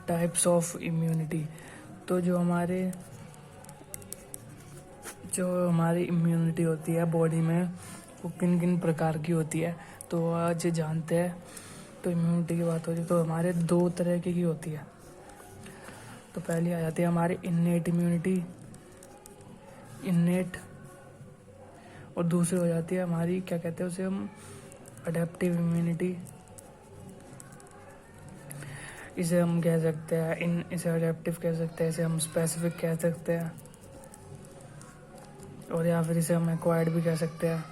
Types of immunity. तो जो हमारी इम्यूनिटी होती है बॉडी में, वो किन किन प्रकार की होती है, तो आज जानते हैं। तो इम्यूनिटी की बात होती है तो हमारे 2 तरह की होती है। तो पहली आ जाती है हमारी इन्नेट इम्यूनिटी, इन्नेट, और दूसरी हो जाती है हमारी, क्या कहते हैं उसे हम, अडेप्टिव इम्यूनिटी। इसे हम कह सकते हैं इसे अडेप्टिव कह सकते हैं, इसे हम स्पेसिफिक कह सकते हैं, और या फिर इसे हम एक्वायर्ड भी कह सकते हैं।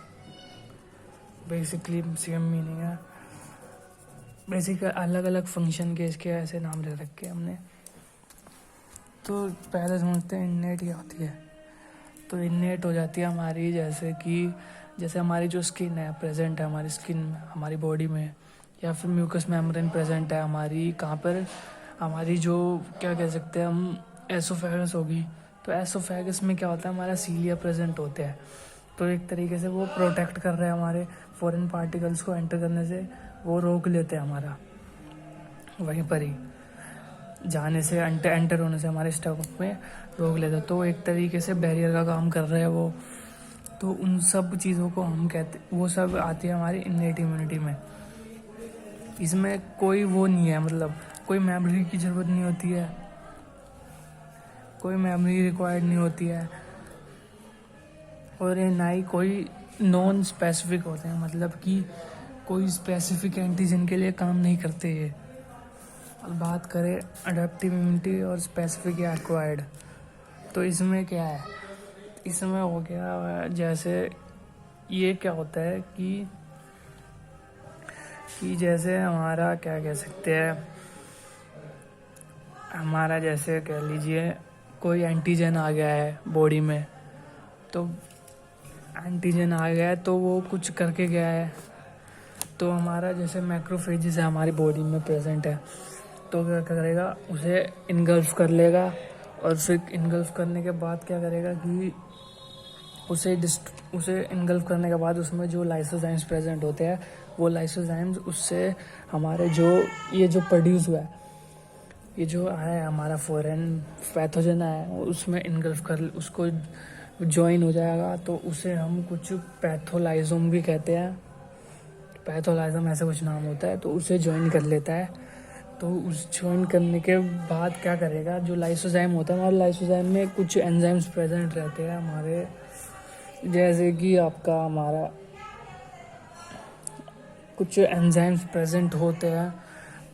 बेसिकली सेम मीनिंग है। बेसिक अलग अलग फंक्शन के इसके ऐसे नाम ले रखे हैं हमने। तो पहले समझते हैं इन्नेट क्या होती है। तो इन्नेट हो जाती है हमारी, जैसे हमारी जो स्किन है, प्रेजेंट है हमारी स्किन हमारी बॉडी में, या फिर म्यूकस मेम्ब्रेन प्रेजेंट है हमारी, कहाँ पर, हमारी जो क्या कह सकते हैं हम, एसोफेगस होगी। तो एसोफेगस में क्या होता है, हमारा सीलिया प्रेजेंट होते हैं। तो एक तरीके से वो प्रोटेक्ट कर रहे हैं हमारे फॉरेन पार्टिकल्स को एंटर करने से, वो रोक लेते हैं हमारा वहीं पर ही जाने से, एंटर होने से हमारे स्टमक में रोक लेते हैं। तो एक तरीके से बैरियर का काम कर रहे हैं वो। तो उन सब चीज़ों को हम कहते, वो सब आती है हमारी इन्नेट इम्यूनिटी में। इसमें कोई वो नहीं है, मतलब कोई मेमोरी की ज़रूरत नहीं होती है, कोई मेमोरी रिक्वायर्ड नहीं होती है, और ये ना ही कोई नॉन स्पेसिफिक होते हैं, मतलब कि कोई स्पेसिफिक एंटीजन के लिए काम नहीं करते ये। और बात करें अडेप्टिव इम्यूनिटी और स्पेसिफिक या एक्वायर्ड, तो इसमें क्या है, इसमें हो गया जैसे ये क्या होता है कि जैसे हमारा क्या कह सकते हैं, हमारा जैसे कह लीजिए कोई एंटीजन आ गया है बॉडी में, तो एंटीजन आ गया है तो वो कुछ करके गया है। तो हमारा जैसे मैक्रोफेजेस है हमारी बॉडी में प्रेजेंट है, तो क्या करेगा, उसे इनगल्फ कर लेगा, और फिर इनगल्फ करने के बाद क्या करेगा कि उसे इनगल्फ करने के बाद उसमें जो लाइसोजाइम्स प्रेजेंट होते हैं, वो लाइसोजाइम्स उससे हमारे ये जो प्रोड्यूस हुआ है, ये जो आया है हमारा फॉरेन पैथोजन है, उसमें इनगल्फ कर, उसको ज्वाइन हो जाएगा। तो उसे हम कुछ पैथोलाइजोम भी कहते हैं, पैथोलाइजम ऐसा कुछ नाम होता है। तो उसे ज्वाइन कर लेता है। तो उस ज्वाइन करने के बाद क्या करेगा, जो लाइसोजाइम होता है, हमारे लाइसोजाइम में कुछ एंजाइम्स प्रेजेंट रहते हैं हमारे, जैसे कि आपका हमारा कुछ एंजाइम्स प्रेजेंट होते हैं।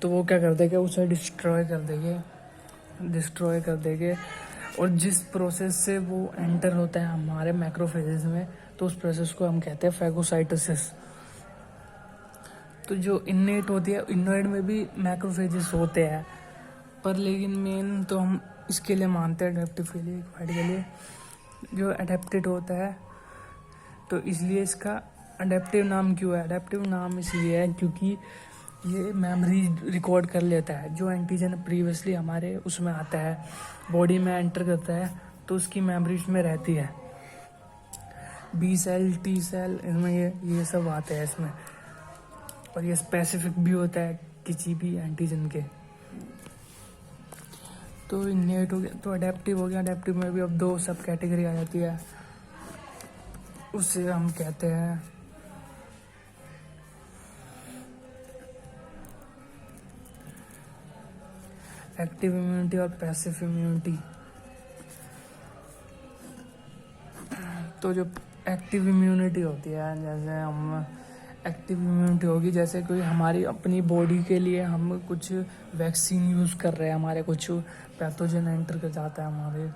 तो वो क्या कर देंगे, उसे डिस्ट्रॉय कर देंगे। और जिस प्रोसेस से वो एंटर होता है हमारे मैक्रोफेजेस में, तो उस प्रोसेस को हम कहते हैं फैगोसाइटोसिस। तो जो इन्नेट होती है, इन्नेट में भी मैक्रोफेजेस होते हैं, पर लेकिन मेन तो हम इसके लिए मानते हैं अडेप्टिव के लिए, एक्वायर्ड के लिए, जो अडेप्टेड होता है। तो इसलिए इसका अडेप्टिव नाम क्यों है, अडेप्टिव नाम इसलिए है क्योंकि ये मेमोरी रिकॉर्ड कर लेता है। जो एंटीजन प्रीवियसली हमारे उसमें आता है, बॉडी में एंटर करता है, तो उसकी मेमोरी उसमें रहती है। बी सेल, टी सेल, इसमें ये सब आते हैं इसमें। और ये स्पेसिफिक भी होता है किसी भी एंटीजन के। तो इन्नेट हो गया, तो अडेप्टिव हो गया। अडेप्टिव में भी अब 2 सब कैटेगरी आ जाती है, उससे हम कहते हैं एक्टिव इम्यूनिटी और पैसिव इम्यूनिटी। तो जो एक्टिव इम्यूनिटी होती है, जैसे हम एक्टिव इम्यूनिटी होगी, जैसे कोई हमारी अपनी बॉडी के लिए हम कुछ वैक्सीन यूज़ कर रहे हैं, हमारे कुछ पैथोजन एंटर कर जाता है हमारे,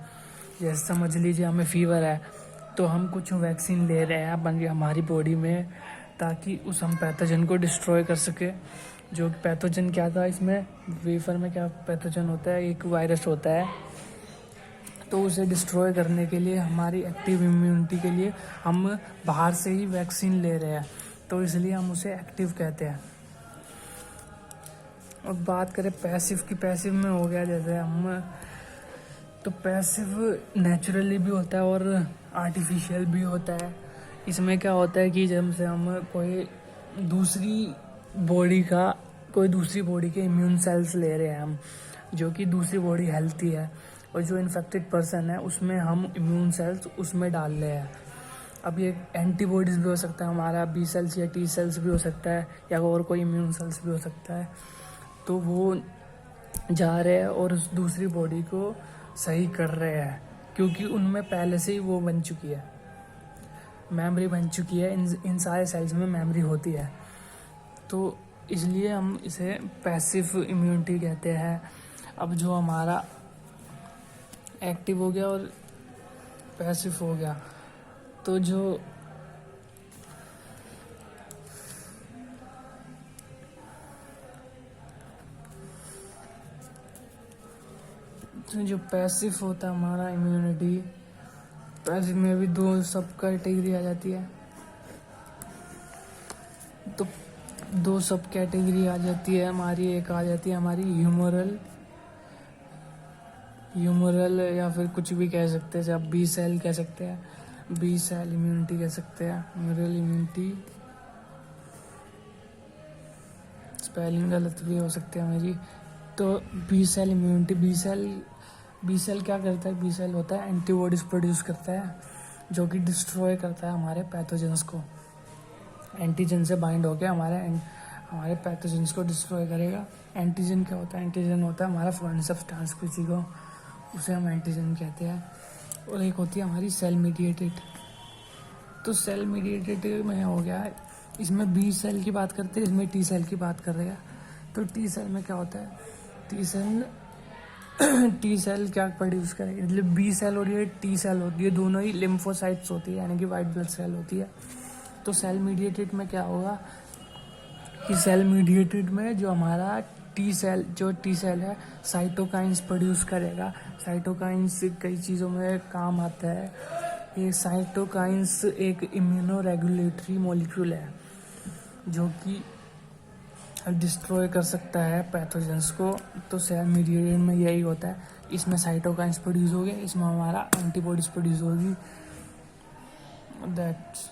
जैसे समझ लीजिए हमें फीवर है, तो हम कुछ वैक्सीन ले रहे हैं हमारी बॉडी में, ताकि उस हम पैथोजन को डिस्ट्रॉय कर सके। जो पैथोजन क्या था इसमें, वेफर में क्या पैथोजन होता है, एक वायरस होता है। तो उसे डिस्ट्रॉय करने के लिए हमारी एक्टिव इम्यूनिटी के लिए हम बाहर से ही वैक्सीन ले रहे हैं, तो इसलिए हम उसे एक्टिव कहते हैं। और बात करें पैसिव की, पैसिव में हो गया जैसे हम, तो पैसिव नेचुरली भी होता है और आर्टिफिशियल भी होता है। इसमें क्या होता है कि जब से हम कोई दूसरी बॉडी के इम्यून सेल्स ले रहे हैं हम, जो कि दूसरी बॉडी हेल्थी है, और जो इन्फेक्टेड पर्सन है उसमें हम इम्यून सेल्स उसमें डाल रहे हैं। अब ये एंटीबॉडीज़ भी हो सकता है हमारा, बी सेल्स या टी सेल्स भी हो सकता है, या और कोई इम्यून सेल्स भी हो सकता है। तो वो जा रहे हैं और उस दूसरी बॉडी को सही कर रहे हैं, क्योंकि उनमें पहले से ही वो बन चुकी है, मेमोरी बन चुकी है। इन सारे सेल्स में मेमोरी होती है, तो इसलिए हम इसे पैसिव इम्यूनिटी कहते हैं। अब जो हमारा एक्टिव हो गया और पैसिव हो गया, तो जो पैसिव होता है हमारा इम्यूनिटी, पैसिव में भी दो सब कैटेगरी आ जाती है। तो दो सब कैटेगरी आ जाती है हमारी। एक आ जाती है हमारी ह्यूमरल या फिर कुछ भी कह सकते हैं, आप बी सेल कह सकते हैं, बी सेल इम्यूनिटी कह सकते हैं, ह्यूमरल इम्यूनिटी। स्पेलिंग गलत भी हो सकती है मेरी। तो B cell immunity, B cell क्या करता है? बी सेल होता है एंटीबॉडीज प्रोड्यूस करता है, जो कि डिस्ट्रॉय करता है हमारे पैथोजेंस को। एंटीजन से बाइंड होकर हमारे पैथोजेंस को डिस्ट्रॉय करेगा। एंटीजन क्या होता है? एंटीजन होता है हमारा फॉरेन सब्सटेंस किसी को, उसे हम एंटीजन कहते हैं। और एक होती है हमारी सेल मीडिएटेड। तो सेल मीडिएटेड में हो गया, इसमें बी सेल की बात करते हैं, इसमें टी सेल की बात कर रहे हैं। तो टी सेल में क्या होता है? टी सेल क्या प्रोड्यूस करेगी? मतलब बी सेल और ये टी सेल होती है, दोनों ही लिम्फोसाइट्स होती है, यानी कि वाइट ब्लड सेल होती है। तो सेल मीडिएटेड में क्या होगा कि सेल मीडिएटेड में जो हमारा टी सेल है साइटोकाइंस प्रोड्यूस करेगा। साइटोकाइंस कई चीज़ों में काम आता है। ये साइटोकाइंस एक इम्यूनो रेगुलेटरी मॉलिक्यूल है, जो कि डिस्ट्रॉय कर सकता है पैथोजेंस को। तो सेल मीडिएटेड में यही होता है, इसमें साइटोकाइंस प्रोड्यूस हो गए, इसमें हमारा एंटीबॉडीज प्रोड्यूस होगी। दैट्स